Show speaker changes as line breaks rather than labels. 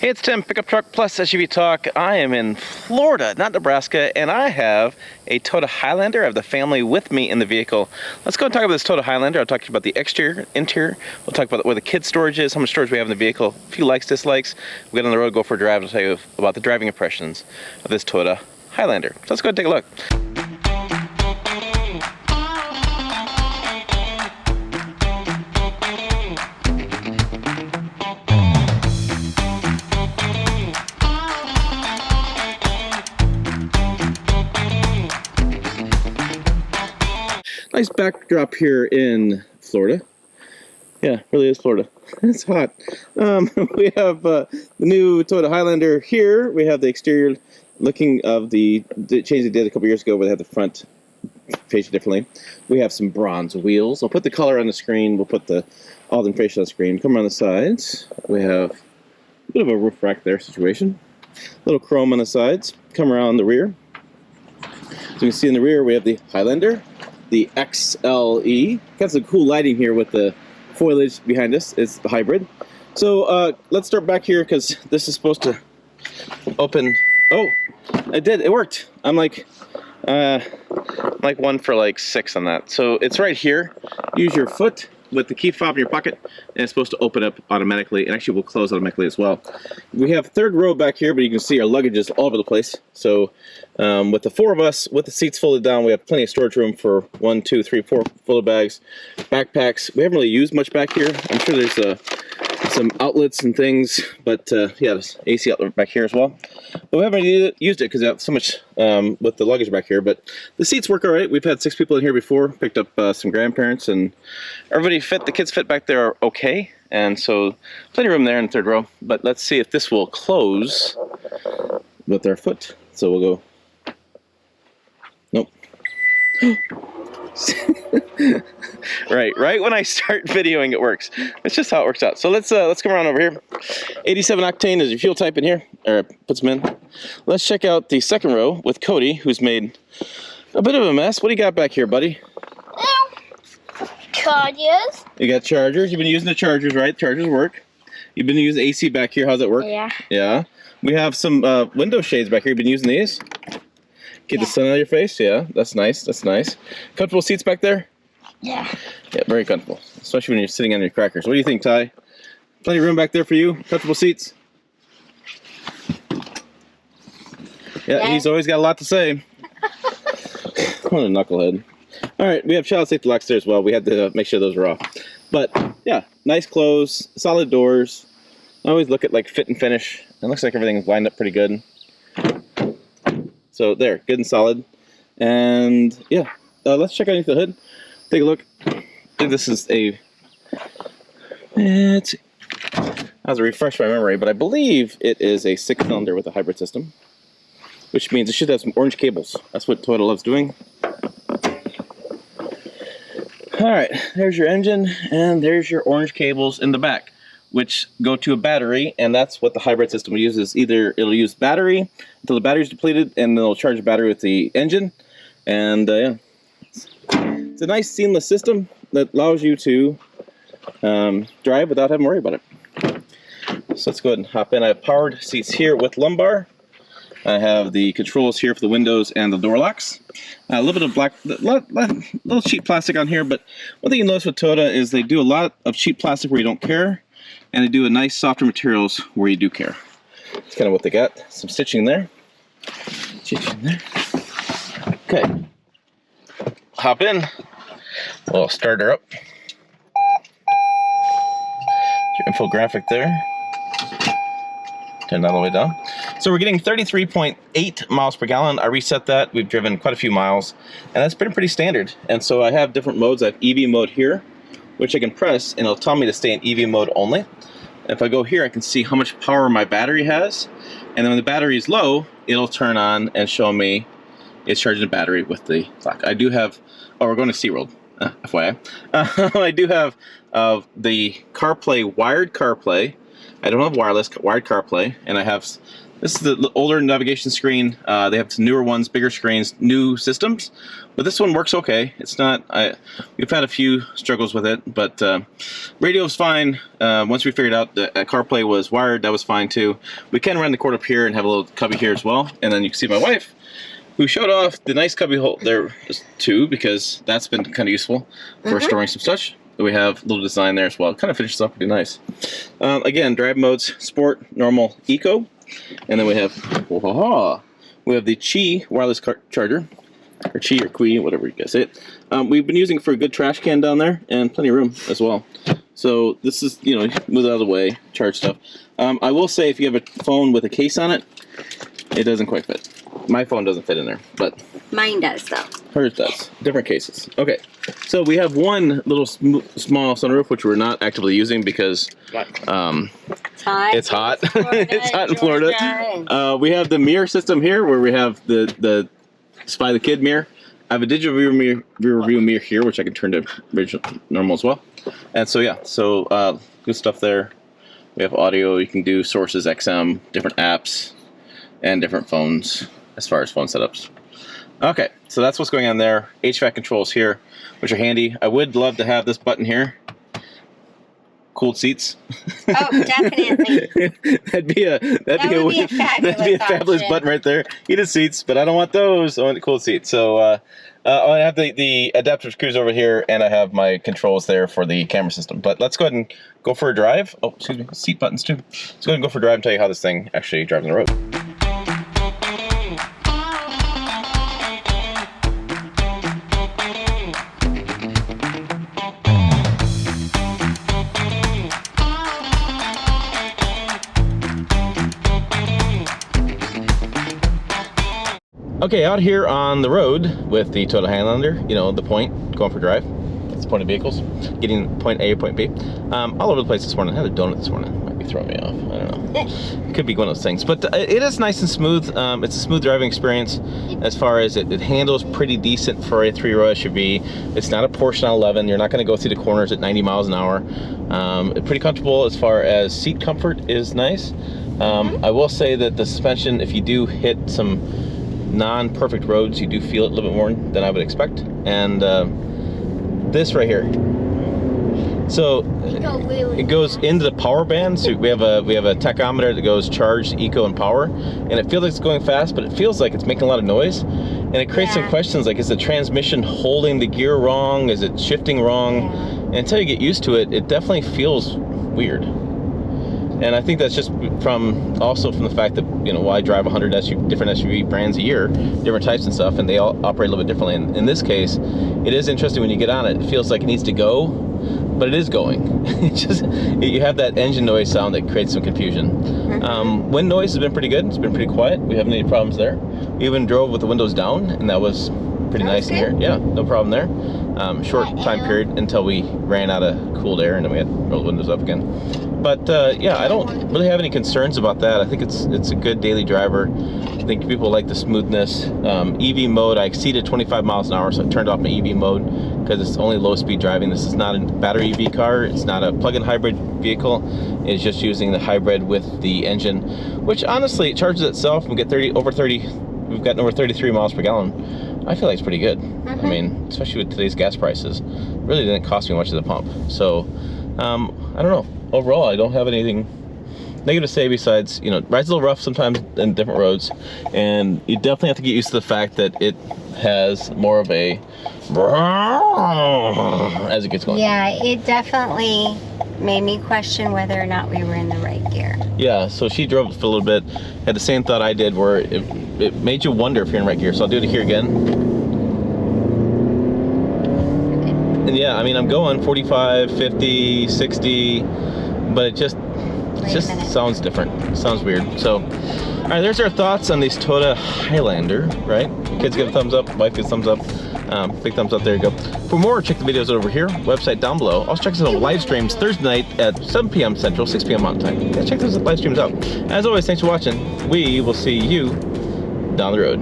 Hey, it's Tim, Pickup Truck Plus SUV Talk. I am in Florida, not Nebraska, and I have a Toyota Highlander. I have the family with me in the vehicle. Let's go and talk about this Toyota Highlander. I'll talk to you about the exterior, interior. We'll talk about where the kids' storage is, how much storage we have in the vehicle, a few likes, dislikes. We'll get on the road, go for a drive, and I'll tell you about the driving impressions of this Toyota Highlander. So let's go and take a look. Nice backdrop here in Florida. Yeah, really is Florida. It's hot. We have the new Toyota Highlander here. We have the exterior looking of the change they did a couple years ago where they had the front facing differently. We have some bronze wheels. I'll put the color on the screen. We'll put all the information on the screen. Come around the sides. We have a bit of a roof rack there situation. A little chrome on the sides. Come around the rear. So you can see in the rear we have the Highlander. The XLE. Got some cool lighting here with the foliage behind us. It's the hybrid. So let's start back here because this is supposed to open. Oh, it did. It worked. I'm like 1 for 6 on that. So it's right here. Use your foot with the key fob in your pocket, and it's supposed to open up automatically, and actually will close automatically as well. We have third row back here, but you can see our luggage is all over the place. So with the 4 of us, with the seats folded down, we have plenty of storage room for 1, 2, 3, 4 folded bags, backpacks. We haven't really used much back here. I'm sure there's some outlets and things, but yeah, there's AC outlet back here as well. But we haven't used it because we have so much with the luggage back here. But the seats work all right. We've had 6 people in here before, picked up some grandparents, and everybody fit. The kids fit back there okay, and so plenty of room there in the third row. But let's see if this will close with our foot. So we'll go. Nope. right when I start videoing it works. It's just how it works out. So let's come around over here. 87 octane is your fuel type in here, or puts them in. Let's check out the second row with Cody, who's made a bit of a mess. What do you got back here, buddy?
Chargers.
You got chargers. You've been using the chargers, right? Chargers work. You've been using AC back here. How's it work?
Yeah.
Yeah. We have some window shades back here. You've been using these. Get the sun out of your face. Yeah, that's nice. That's nice. Comfortable seats back there?
Yeah.
Yeah, very comfortable, especially when you're sitting on your crackers. What do you think, Ty? Plenty of room back there for you? Comfortable seats? Yeah, he's always got a lot to say. What a knucklehead. All right, we have child safety locks there as well. We had to make sure those were off. But yeah, nice close, solid doors. I always look at fit and finish. It looks like everything's lined up pretty good. So there, good and solid. And yeah, let's check underneath the hood. Take a look. I think this is I have to refresh my memory, but I believe it is a 6-cylinder with a hybrid system, which means it should have some orange cables. That's what Toyota loves doing. All right, there's your engine, and there's your orange cables in the back, which go to a battery, and that's what the hybrid system uses. Either it'll use battery until the battery's depleted, and then it'll charge the battery with the engine. And yeah, it's a nice seamless system that allows you to drive without having to worry about it. So let's go ahead and hop in. I have powered seats here with lumbar. I have the controls here for the windows and the door locks. A little bit of black, little cheap plastic on here, but one thing you notice with Toyota is they do a lot of cheap plastic where you don't care, and they do a nice softer materials where you do care. That's kind of what they got. Some stitching there. Stitching there. Okay. Hop in. We'll start her up. Your infographic there. Turn that all the way down. So we're getting 33.8 miles per gallon. I reset that. We've driven quite a few miles, and that's pretty standard. And so I have different modes. I have EV mode here, which I can press, and it'll tell me to stay in EV mode only. And if I go here, I can see how much power my battery has. And then when the battery is low, it'll turn on and show me it's charging the battery with the clock. I do have, oh, we're going to SeaWorld, FYI. I do have the CarPlay, wired CarPlay. I don't have wireless, wired CarPlay, and I have This is the older navigation screen. They have some newer ones, bigger screens, new systems, but this one works okay. It's not. We've had a few struggles with it, but radio's fine. Once we figured out that CarPlay was wired, that was fine too. We can run the cord up here and have a little cubby here as well, and then you can see my wife, who showed off the nice cubby hole there too, because that's been kind of useful for storing some stuff. We have a little design there as well. It kind of finishes up pretty nice. Again, drive modes: Sport, Normal, Eco, and then we have the Qi wireless charger, or Qi or Qi, whatever you guys say it. We've been using it for a good trash can down there and plenty of room as well. So this is, you know, move it out of the way, charge stuff. I will say, if you have a phone with a case on it, it doesn't quite fit. My phone doesn't fit in there, but
mine does though.
Hers does. Different cases. Okay, so we have one little small sunroof which we're not actively using because it's hot. It's hot. It's hot in Florida. We have the mirror system here where we have the Spy the Kid mirror. I have a digital rear view mirror here, which I can turn to original normal as well. And so yeah, so good stuff there. We have audio. You can do sources, XM, different apps, and different phones as far as phone setups. Okay, so that's what's going on there. HVAC controls here, which are handy. I would love to have this button here. Cooled seats.
Oh, definitely.
that'd be a fabulous button right there. Heated seats, but I don't want those. I want the cooled seats. So I have the adaptive cruise over here, and I have my controls there for the camera system. But let's go ahead and go for a drive. Oh, excuse me, seat buttons too. Let's go ahead and go for a drive and tell you how this thing actually drives on the road. Okay, out here on the road with the Toyota Highlander, you know, the point, going for a drive. That's the point of vehicles. Getting point A or point B. All over the place this morning. I had a donut this morning. Might be throwing me off. I don't know. It could be one of those things. But it is nice and smooth. It's a smooth driving experience as far as it handles pretty decent for a 3-row SUV. It's not a Porsche 911. You're not going to go through the corners at 90 miles an hour. Pretty comfortable as far as seat comfort is nice. I will say that the suspension, if you do hit some non-perfect roads, you do feel it a little bit more than I would expect. And this right here, so it goes into the power band. So we have a tachometer that goes charged, eco, and power, and it feels like it's going fast, but it feels like it's making a lot of noise, and it creates some questions like, is the transmission holding the gear wrong? Is it shifting wrong? And until you get used to it, it definitely feels weird. And I think that's just also from the fact that, you know, I drive 100 different SUV brands a year, different types and stuff, and they all operate a little bit differently. And in this case, it is interesting when you get on it. It feels like it needs to go, but it is going. You have that engine noise sound that creates some confusion. Wind noise has been pretty good. It's been pretty quiet. We haven't had any problems there. We even drove with the windows down, and that was pretty nice in here. Yeah, no problem there. Short time period until we ran out of cooled air, and then we had to roll the windows up again. But yeah, I don't really have any concerns about that. I think it's a good daily driver. I think people like the smoothness. EV mode, I exceeded 25 miles an hour, so I turned off my EV mode because it's only low-speed driving. This is not a battery EV car. It's not a plug-in hybrid vehicle. It's just using the hybrid with the engine, which honestly, it charges itself. We get we've gotten over 33 miles per gallon. I feel like it's pretty good. I mean, especially with today's gas prices, it really didn't cost me much at the pump. So, I don't know. Overall, I don't have anything negative to say besides, you know, rides a little rough sometimes in different roads, and you definitely have to get used to the fact that it has more of a as it gets going.
Yeah, it definitely made me question whether or not we were in the right gear.
Yeah, so she drove it for a little bit, had the same thought I did, where it made you wonder if you're in the right gear. So I'll do it here again. And yeah, I mean, I'm going 45, 50, 60, but it just sounds different. It sounds weird. So, all right, there's our thoughts on these Toyota Highlander, right? Kids give a thumbs up, wife gives a thumbs up. Big thumbs up, there you go. For more, check the videos over here, website down below. Also check us out on live streams Thursday night at 7 p.m. Central, 6 p.m. Mountain Time. Yeah, check those live streams out. As always, thanks for watching. We will see you down the road.